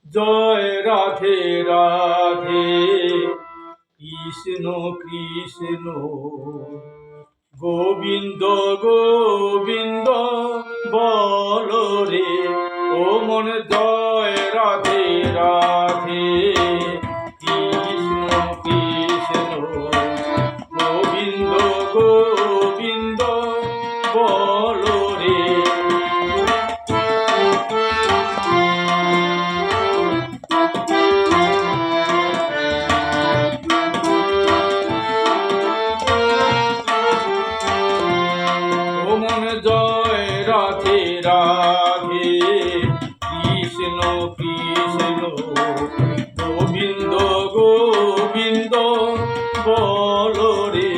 জয় রাধে রাধে কৃষ্ণ কৃষ্ণ গোবিন্দ গোবিন্দ বল রে ও মন জয় রাধে রাধে কৃষ্ণ কৃষ্ণ গোবিন্দ গোবিন্দ বল রে জয় রাধে রাধে কৃষ্ণ কৃষ্ণ গোবিন্দ গোবিন্দ বল রে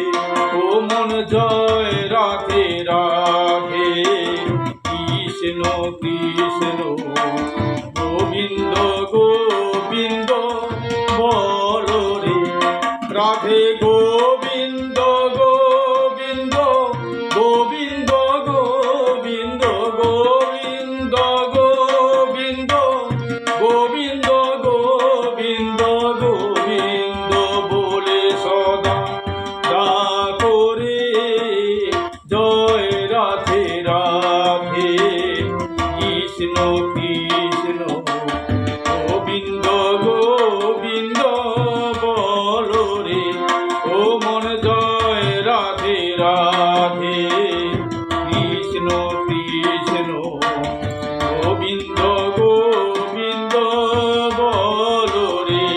ও মন জয় রাধে রাধে কৃষ্ণ কৃষ্ণ গোবিন্দ গোবিন্দ বল রে রাধে গোবিন্দ গোবিন্দ গোবিন্দ গোবিন্দ গোবিন্দ গোবিন্দ গোবিন্দ গোবিন্দ গোবিন্দ বলে সদা করে জয় রাধে রাধে কৃষ্ণ কৃষ্ণ গোবিন্দ গোবিন্দ বল রে ও মন জয় রাধে রাধে কৃষ্ণ কৃষ্ণ গোবিন্দ গোবিন্দ বল রে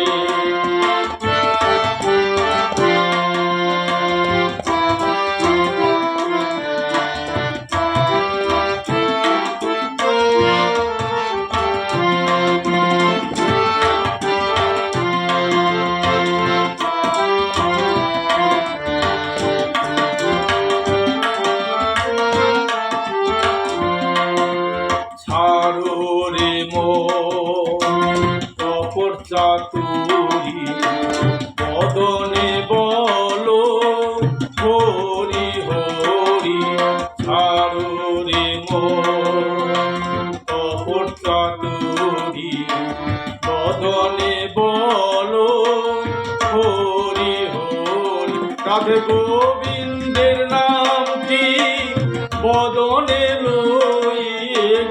ছাড়ো রে কপর চাতুরি বদনে বলো হরি হরি ছাড়ো রে কপর চাতুরি বদনে বলো হরি হরি রাধে গোবিন্দের নামটি বদনে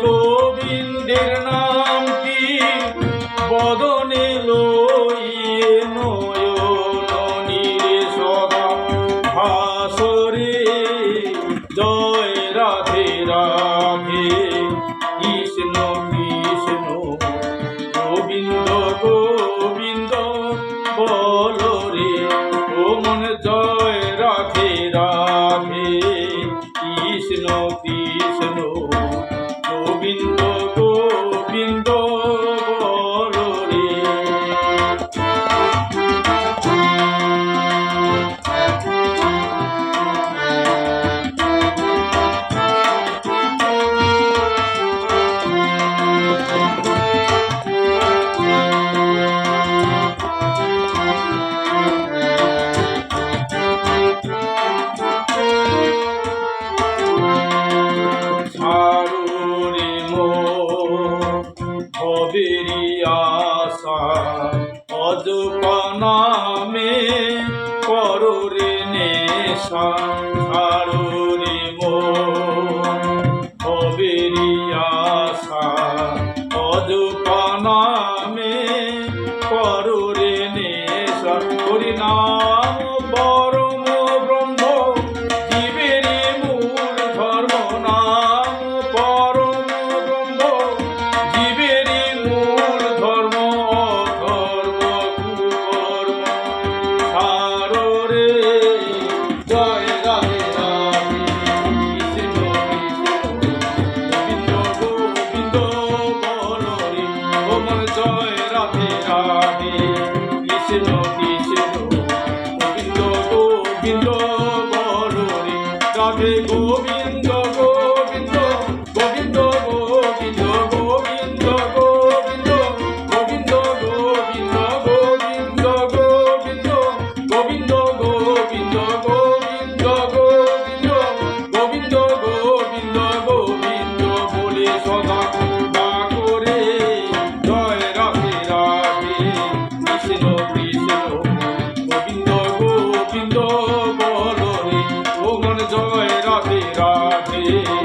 গোবিন্দের নামটি বদনে লইয়ে নয়নীরে সদা ভাসরে জয় রাধে রাধে কৃষ্ণ কৃষ্ণ গোবিন্দ গোবিন্দ বল রে ও মন জয় রাধে রাধে কৃষ্ণ কৃষ্ণ গোবিন্দ গোবিন্দ বল রে ভবেরি আশা অযপা নামে করো রে নেশা ছাড়ো রে ভবেরি আশা অযপা নামে করো রে নেশা হরি নাম পরম ব্রহ্ম জীবেরি মূল ধর্ম নাম পরম ব্রহ্ম জীবেরি মূল ধর্ম অধর্ম কুকর্ম ছাড়ো রে জয় রাধে রাধে কৃষ্ণ কৃষ্ণ গোবিন্দ গোবিন্দ বল রে ও মন জয় রাধে রাধে কৃষ্ণ কৃষ্ণ গোবিন্দ গোবিন্দ বল রে রাধে গোবিন্দ গোবিন্দ গোবিন্দ গোবিন্দ গোবিন্দ গোবিন্দ গোবিন্দ গোবিন্দ গোবিন্দ গোবিন্দ গোবিন্দ গোবিন্দ গোবিন্দ গোবিন্দ গোবিন্দ গোবিন্দ গোবিন্দ বলে সদা করে জয় রাধে মন জয় রাধে রাধে